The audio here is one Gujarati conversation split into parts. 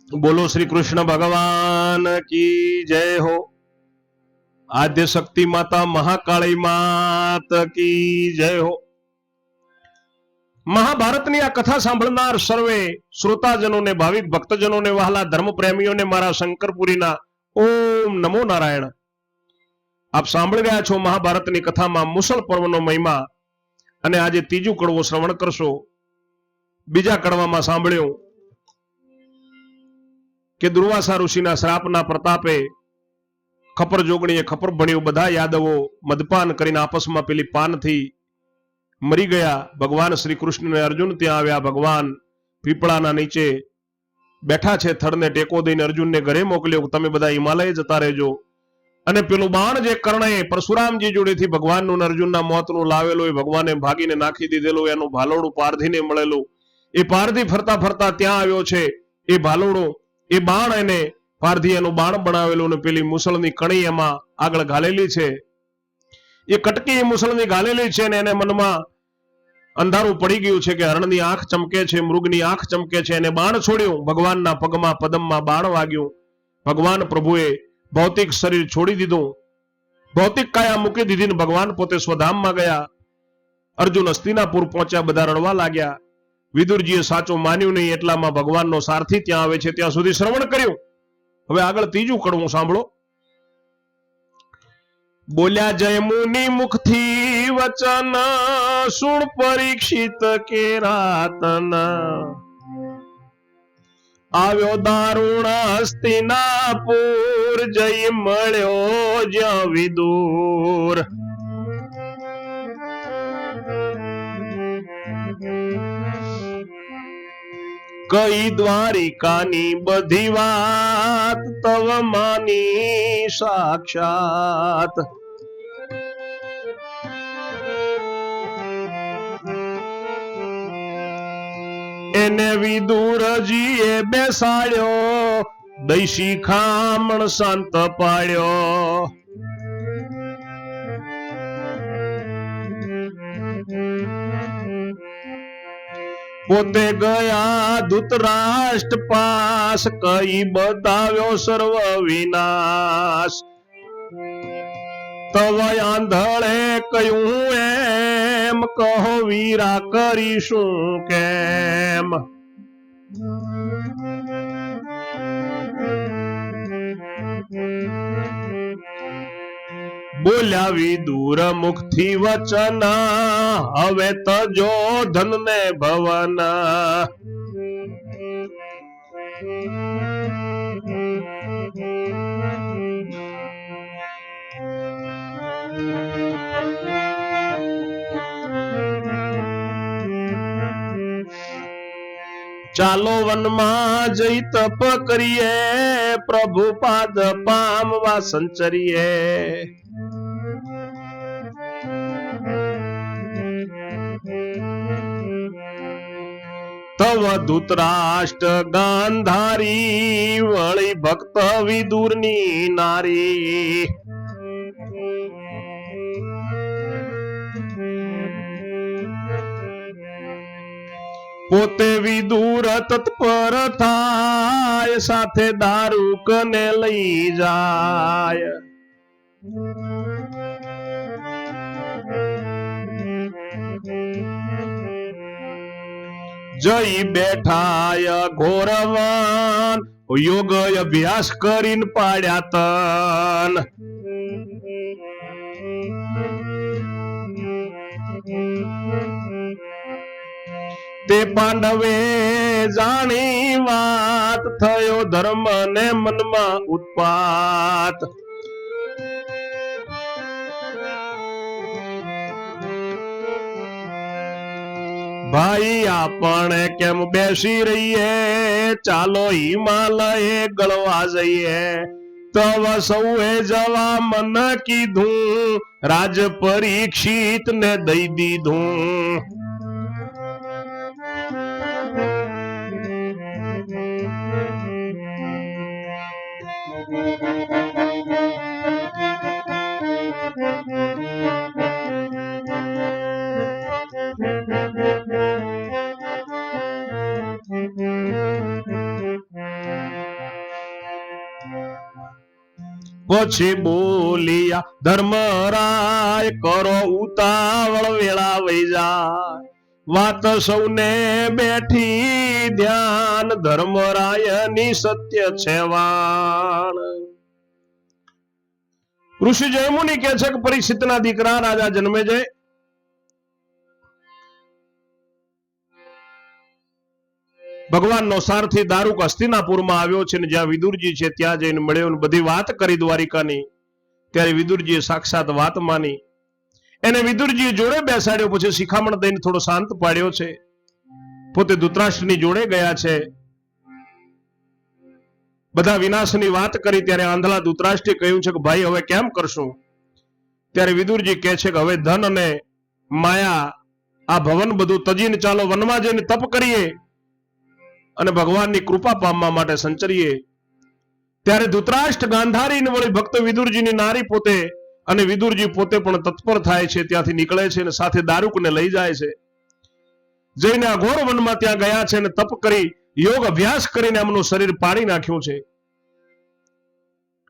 बोलो श्री कृष्ण भगवान की जय हो। आद्य शक्ति माता महाकाली मात की जय हो। મહાભારતની આ કથા સાંભળનાર સર્વે શ્રોતાજનોને, ભાવિક ભક્તજનોને, વહાલા ધર્મ પ્રેમીઓને મારા શંકરપુરીના ઓમ નમો નારાયણ। આપ સાંભળી રહ્યા છો મહાભારતની કથામાં મુસળ પર્વનો મહિમા, અને આજે ત્રીજું કડવું શ્રવણ કરશો। બીજા કડવામાં સાંભળ્યું કે દુર્વાસા ઋષિના શ્રાપના પ્રતાપે ખપર જોગણીએ ખપર ભણ્યું, બધા યાદવો મદપાન કરીને આપસમાં પેલી પાનથી મરી ગયા। ભગવાન શ્રી કૃષ્ણ અને અર્જુન ત્યાં આવ્યા। ભગવાન પીપળાના નીચે બેઠા છે, થડને ટેકો દઈને અર્જુનને ઘરે મોકલ્યો, તમે બધા હિમાલય જતા રહેજો। અને પેલું બાણ જે કર્ણએ પરશુરામજી જોડેથી ભગવાનનું અર્જુનના મોતનું લાવેલું, એ ભગવાને ભાગીને નાખી દીધેલું, એનું ભાલોડું પારધીને મળેલું, એ પારધી ફરતા ફરતા ત્યાં આવ્યો છે। એ ભાલોડું, એ બાણ એને પારધી એનું બાણ બનાવેલું, ને પેલી મુસળની કણી એમાં આગળ ઘાલેલી છે। એ કટકી મુસળની ઘાલેલી છે, ને એને મનમાં અંધારું પડી ગયું છે કે હરણની આંખ ચમકે છે, મૃગની આંખ ચમકે છે। એને બાણ છોડ્યું, ભગવાનના પગમાં પદમમાં બાણ વાગ્યું। ભગવાન પ્રભુએ ભૌતિક શરીર છોડી દીધું, ભૌતિક કાયા મૂકી દીધી, ને ભગવાન પોતે સ્વધામમાં ગયા। અર્જુન હસ્તિનાપુર પહોંચ્યા, બધા રડવા લાગ્યા। વિદુરજીએ સાચું માન્યું નહીં, એટલામાં ભગવાનનો સારથી ત્યાં આવે છે, ત્યાં સુધી શ્રવણ કર્યું। હવે આગળ ત્રીજું કડવું સાંભળો। બોલ્યા જય મુનિ મુખથી વચન, સુણ પરીક્ષિત કેરાતન। આવ્યો દારૂણ હસ્તિનાપુર, જય મળ્યો જ્યાં વિદુર। કઈ દ્વારિકાની બધી વાત, તવ માની સાક્ષાત। એને વિદુરજીએ બેસાડ્યો, દૈસી ખામણ શાંત પાડ્યો। પોતે ગયા ધૃતરાષ્ટ્ર પાસ, કઈ બતાવ્યો સર્વ વિનાશ। તવ આંધળે કહ્યું એમ, કહો વીરા કરીશું કેમ। બોલ્યા વિદુર મુખથી વચન, હવે તજો ધન ને ભવન। ચાલો વનમાં જઈ તપ કરીએ, પ્રભુ પાદ પામવા સંચરીએ। તવ ધૃતરાષ્ટ્ર ગાંધારી, વળી ભક્ત વિદુરની નારી। પોતે વિદુર તત્પર થાય, સાથે દારૂકને લઈ જાય। જય બેઠાય ઘોરવાન, યોગ અભ્યાસ કરીને પાડ્યા તન। તે પાંડવે જાણી વાત, થયો ધર્મ ને મનમાં ઉત્પાત। ભાઈ આપણે કેમ બેસી રહીએ, ચાલો હિમાલય ગળવા જઈએ। તવ સૌએ જવા મન કીધું, રાજ પરીક્ષિત ને દઈ દીધું। પછી બોલિયા ધર્મરાય કરો ઉતાવળ વેળા વઈ જાય વાત સૌને બેઠી ધ્યાન ધર્મરાય ની સત્ય છે વાણ ઋષિ જયમુનિ કહે છે કે પરીક્ષિતના દીકરા રાજા જન્મેજય ભગવાનનો સારથી દારૂક હસ્તિનાપુરમાં આવ્યો છે ને જ્યાં વિદુરજી છે ત્યાં જઈને મળ્યો ને બધી વાત કરી દ્વારિકાની ત્યારે વિદુરજીએ સાક્ષાત વાત માની એને વિદુરજીએ જોડે બેસાડ્યો પછી શિખામણ દઈને થોડો શાંત પાડ્યો છે પોતે ધૃતરાષ્ટ્રની જોડે ગયા છે બધા વિનાશની વાત કરી ત્યારે આંધળા ધૃતરાષ્ટ્રે કહ્યું છે કે ભાઈ હવે કેમ કરશું ત્યારે વિદુરજી કહે છે કે હવે ધન અને માયા આ ભવન બધું તજીને ચાલો વનમાં જઈને તપ કરીએ અને ભગવાનની કૃપા પામવા માટે સંચરીએ ત્યારે ધૃતરાષ્ટ્ર ગાંધારી વળી ભક્ત વિદુરજીની નારી પોતે અને વિદુરજી પોતે પણ તત્પર થાય છે ત્યાંથી નીકળે છે અને સાથે દારૂકને લઈ જાય છે જઈને અઘોર વનમાં ત્યાં ગયા છે અને તપ કરી યોગ અભ્યાસ કરીને એમનું શરીર પાડી નાખ્યું છે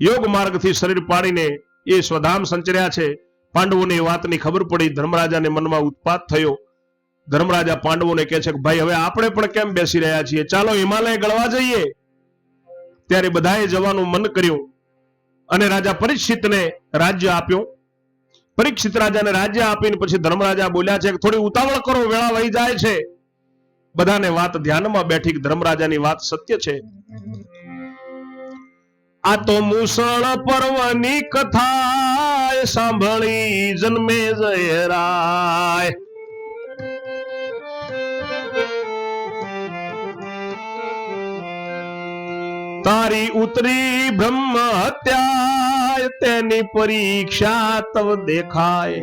યોગ માર્ગથી શરીર પાડીને એ સ્વધામ સંચર્યા છે પાંડવોની વાતની ખબર પડી ધર્મરાજાને મનમાં ઉત્પાત થયો ધર્મરાજા પાંડવોને કહે છે કે ભાઈ હવે આપણે પણ કેમ બેસી રહ્યા છીએ ચાલો હિમાલય ગળવા જઈએ ત્યારે બધાએ જવાનું મન કર્યું અને રાજા પરીક્ષિતને રાજ્ય આપ્યું પરીક્ષિત રાજાને રાજ્ય આપીને પછી ધર્મરાજા બોલ્યા છે કે થોડી ઉતાવળ કરો વેળા વહી જાય છે બધાને વાત ધ્યાનમાં બેઠી ધર્મરાજાની વાત સત્ય છે આ તો મુસળ પર્વની કથા સાંભળી જન્મે જય રાય તારી ઉતરી બ્રહ્મ હત્યા તેની પરીક્ષા તવ દેખાય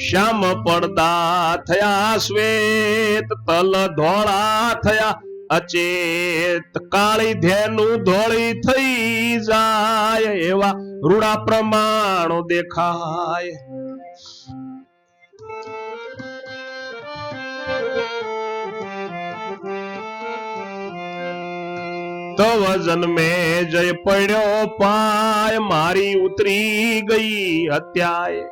શ્યામ પડદા થયા શ્વેત તલ ધોળા થયા અચેત કાળી ધેનું ધોળી થઈ જાય એવા રૂડા પ્રમાણો દેખાય તવ જન્મે જય પડ્યો પાય મારી ઉતરી ગઈ હત્યાએ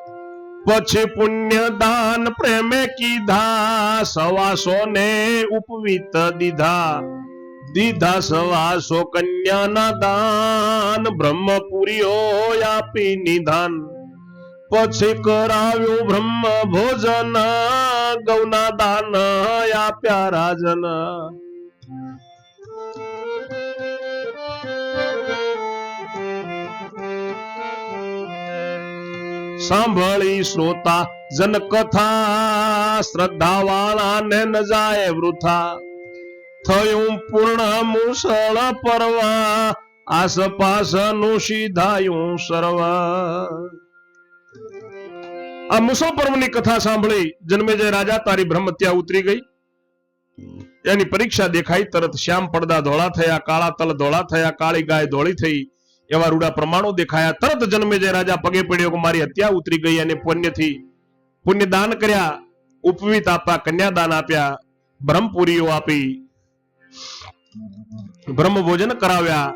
પછી પુણ્ય દાન પ્રેમે કીધા સવાસો ને ઉપવિત દીધા સવાસો કન્યાના દાન બ્રહ્મપુરીઓ આપી નિધાન પછી કરાવ્યું બ્રહ્મ ભોજન ગૌના દાન આપ્યા રાજન સાંભળી શ્રોતા જન કથા શ્રદ્ધા વાળા ને ન જાય વૃથા થયું પૂર્ણ મુસળ પર્વ આસપાસ નું સીધાયું સર્વ આ મુસળ પર્વની કથા સાંભળી જન્મેજય રાજા તારી બ્રહ્મ હત્યા ઉતરી ગઈ એની પરીક્ષા દેખાઈ તરત શ્યામ પડદા ધોળા થયા કાળા તલ ધોળા થયા કાળી ગાય ધોળી થઈ એવા રૂડા પ્રમાણો દેખાયા તરત જન્મેજય રાજા પગે પડ્યો કે મારી હત્યા ઉતરી ગઈ અને પુણ્ય દાન કર્યા ઉપવીત આપ્યા કન્યાદાન આપ્યા બ્રહ્મપુરીઓ આપી બ્રહ્મ ભોજન કરાવ્યા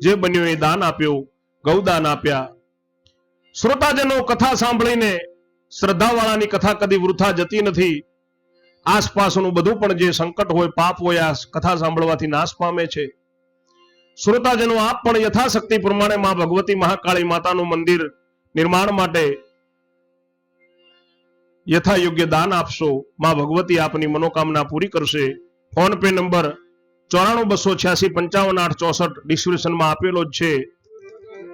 જે બન્યું એ દાન આપ્યું ગૌદાન આપ્યા શ્રોતાજનો કથા સાંભળીને શ્રદ્ધાવાળાની કથા કદી વૃથા જતી નથી આસપાસનું બધું પણ જે સંકટ હોય પાપ હોય આ કથા સાંભળવાથી નાશ પામે છે શ્રોતાજનો આપ પણ યથાશક્તિ પ્રમાણે માં ભગવતી મહાકાળી માતાનું મંદિર નિર્માણ માટે યથા યોગ્ય દાન આપશો માં ભગવતી આપની મનોકામના પૂરી કરશે ફોન પે નંબર 9428655864 ડિસ્ક્રિપ્શનમાં આપેલો જ છે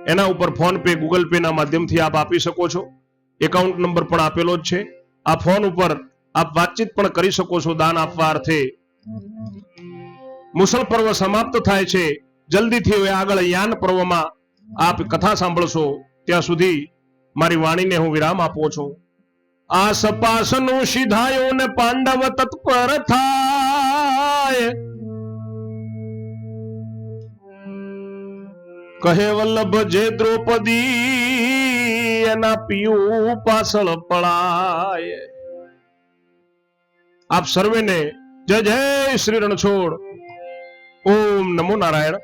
એના ઉપર ફોન પે ગૂગલ પે ના માધ્યમથી આપ આપી શકો છો એકાઉન્ટ નંબર પણ આપેલો જ છે આ ફોન ઉપર આપ વાતચીત પણ કરી શકો છો દાન આપવા અર્થે મુસળ પર્વ સમાપ્ત થાય છે જલ્દીથી હવે આગળ યાન પર્વમાં આપ કથા સાંભળશો ત્યાં સુધી મારી વાણીને હું વિરામ આપું છું આસપાસનું સીધાયું ને પાંડવ તત્પર થાય કહે વલ્લભ જે દ્રૌપદી એના પિયું પાછળ પડાય આપ સર્વેને જય જય શ્રી રણછોડ ઓમ નમો નારાયણ